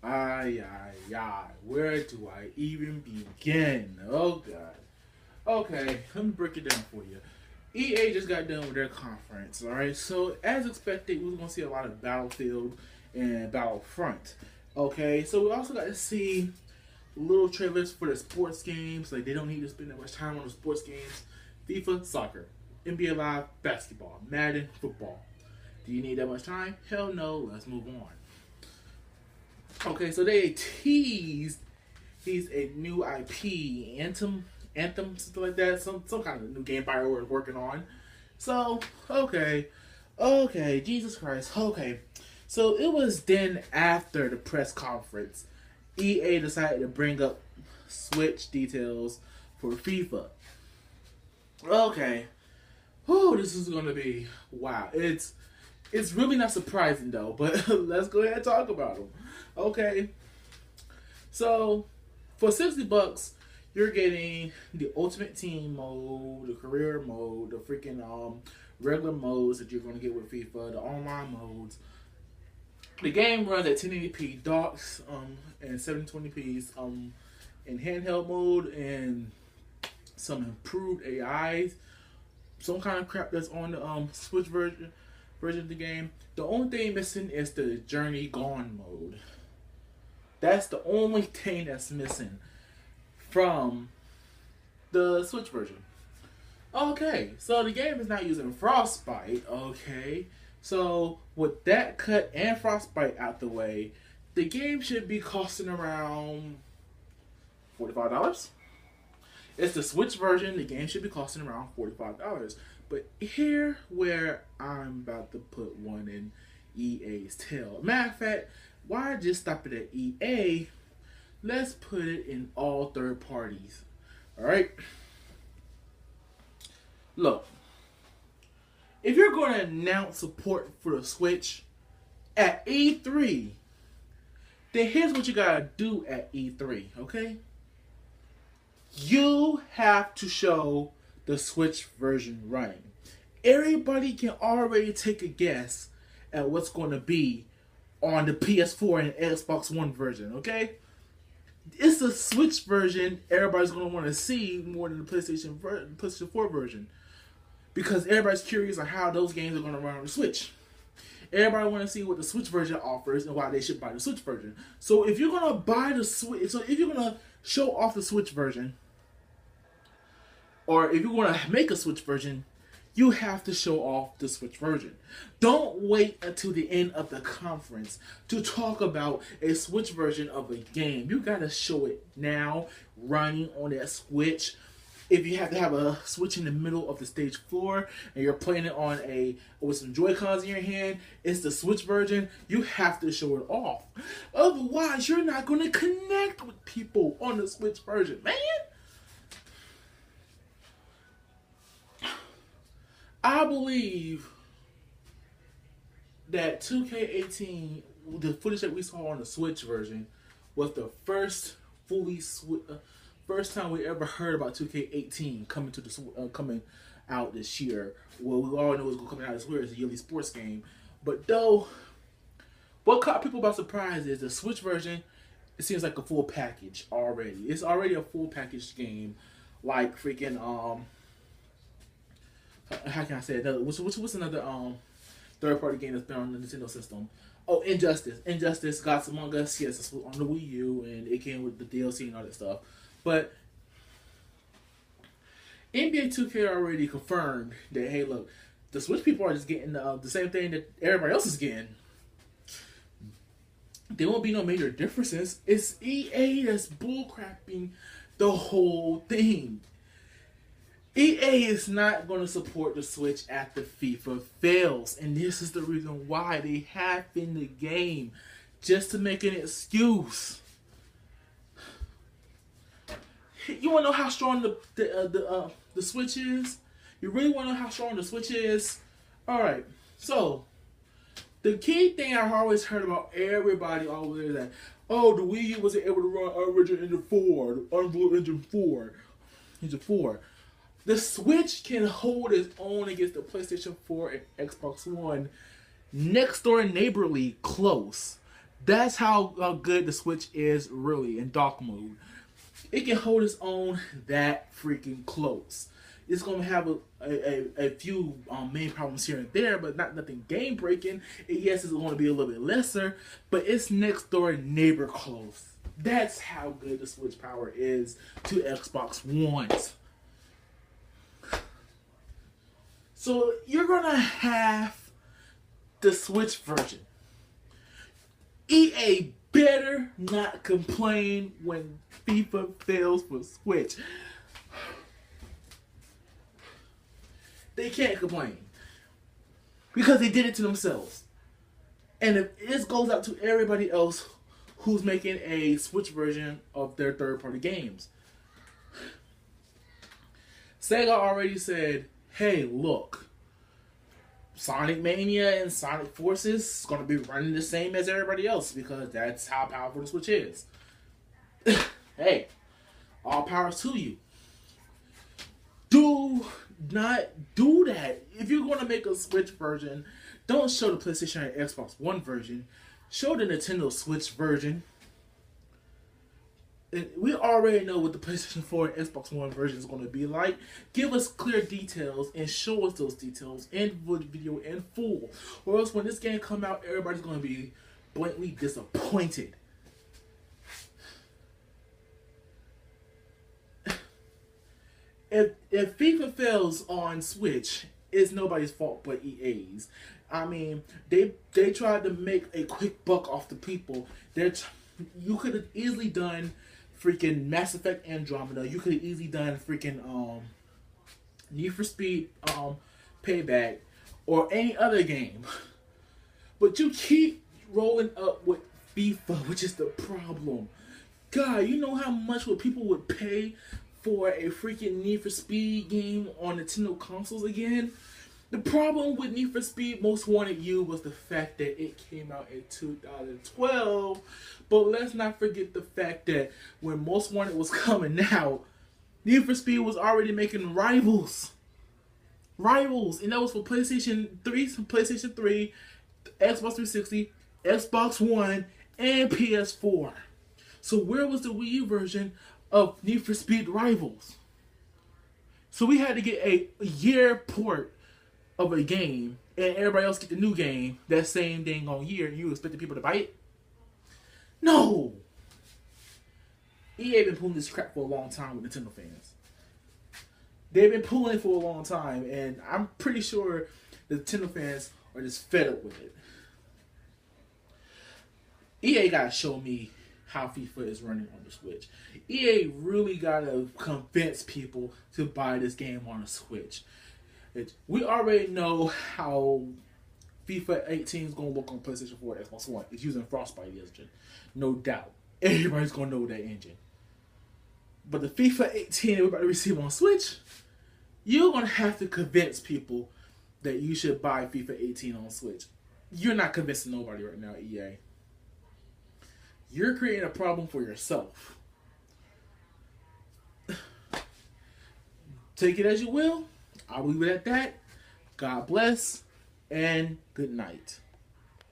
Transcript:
Where do I even begin? Oh God. Okay, let me break it down for you. EA just got done with their conference, alright? So, as expected, we were going to see a lot of Battlefield and Battlefront. Okay, so we also got to see little trailers for the sports games. Like, they don't need to spend that much time on the sports games. FIFA, soccer. NBA Live, basketball. Madden, football. Do you need that much time? Hell no, let's move on. Okay, so they teased he's a new IP, Anthem, something like that, some kind of new game Bioware is working on. So, okay, Jesus Christ, okay. So it was then after the press conference, EA decided to bring up Switch details for FIFA. Okay, this is gonna be wow. It's really not surprising though, but let's go ahead and talk about them. Okay, so for $60, you're getting the Ultimate Team mode, the career mode, the freaking regular modes that you're gonna get with FIFA, the online modes. The game runs at 1080p docks and 720p's in handheld mode and some improved AIs, some kind of crap that's on the Switch version of the game. The only thing missing is the Journey Gone mode. That's the only thing that's missing from the Switch version. Okay, so the game is not using Frostbite. Okay, so with that cut and Frostbite out the way, the game should be costing around $45. It's the Switch version. The game should be costing around $45. But here where I'm about to put one in EA's tail. Matter of fact, why just stop it at EA? Let's put it in all third parties. Alright? Look. If you're going to announce support for the Switch at E3, then here's what you got to do at E3, okay? You have to show the Switch version running. Everybody can already take a guess at what's going to be on the PS4 and Xbox One version, okay? It's the Switch version everybody's going to want to see more than the PlayStation 4 version. Because everybody's curious on how those games are going to run on the Switch. Everybody want to see what the Switch version offers and why they should buy the Switch version. So if you're going to buy the Switch, so if you're going to show off the Switch version, or if you want to make a Switch version, you have to show off the Switch version. Don't wait until the end of the conference to talk about a Switch version of a game. You gotta show it now, running on that Switch. If you have to have a Switch in the middle of the stage floor and you're playing it on with some Joy-Cons in your hand, it's the Switch version. You have to show it off. Otherwise, you're not going to connect with people on the Switch version, man. I believe that 2K18, the footage that we saw on the Switch version, was the first time we ever heard about 2K18 coming out this year. Well, we all know it's coming out this year. It's a yearly sports game, but though, what caught people by surprise is the Switch version. It seems like a full package already. It's already a full package game, like freaking how can I say it? What's another third party game that's been on the Nintendo system? Oh, Injustice, Gods Among Us. Yes, it's on the Wii U, and it came with the DLC and all that stuff. But NBA 2K already confirmed that, hey, look, the Switch people are just getting the same thing that everybody else is getting. There won't be no major differences. It's EA that's bullcrapping the whole thing. EA is not going to support the Switch after FIFA fails. And this is the reason why they have in the game. Just to make an excuse. You want to know how strong the Switch is? You really want to know how strong the Switch is? Alright, so the key thing I've always heard about everybody always is that, oh, the Wii U wasn't able to run Unreal Engine 4, the Unreal Engine 4. The Switch can hold its own against the PlayStation 4 and Xbox One next door neighborly close. That's how good the Switch is really in dock mode. It can hold its own that freaking close. It's gonna have a few main problems here and there, but not nothing game breaking. Yes, it's gonna be a little bit lesser, but it's next door neighbor close. That's how good the Switch power is to Xbox One's. So you're gonna have the Switch version. EA better not complain when FIFA fails for Switch. They can't complain because they did it to themselves. And if this goes out to everybody else who's making a Switch version of their third-party games. Sega already said, hey, look, Sonic Mania and Sonic Forces is going to be running the same as everybody else because that's how powerful the Switch is. Hey, all power to you. Do not do that. If you're going to make a Switch version, don't show the PlayStation and Xbox One version. Show the Nintendo Switch version. And we already know what the PlayStation 4 and Xbox One version is going to be like. Give us clear details and show us those details in video in full. Or else when this game comes out, everybody's going to be blatantly disappointed. If FIFA fails on Switch, it's nobody's fault but EA's. I mean, they tried to make a quick buck off the people. You could have easily done freaking Mass Effect Andromeda. You could have easily done freaking Need for Speed Payback or any other game. But you keep rolling up with FIFA, which is the problem. God, you know how much what people would pay for a freaking Need for Speed game on Nintendo consoles again? The problem with Need for Speed Most Wanted U was the fact that it came out in 2012. But let's not forget the fact that when Most Wanted was coming out, Need for Speed was already making rivals. And that was for PlayStation 3, Xbox 360, Xbox One, and PS4. So where was the Wii U version of Need for Speed Rivals? So we had to get a year port of a game, and everybody else get the new game that same dang on year. You expect the people to buy it? No. EA been pulling this crap for a long time with Nintendo fans. They've been pulling it for a long time, and I'm pretty sure the Nintendo fans are just fed up with it. EA gotta show me how FIFA is running on the Switch. EA really gotta convince people to buy this game on the Switch. We already know how FIFA 18 is going to look on PlayStation 4 and Xbox One. It's using Frostbite engine. No doubt. Everybody's going to know that engine. But the FIFA 18 we're about to receive on Switch, you're going to have to convince people that you should buy FIFA 18 on Switch. You're not convincing nobody right now, EA. You're creating a problem for yourself. Take it as you will. I'll leave it at that. God bless and good night.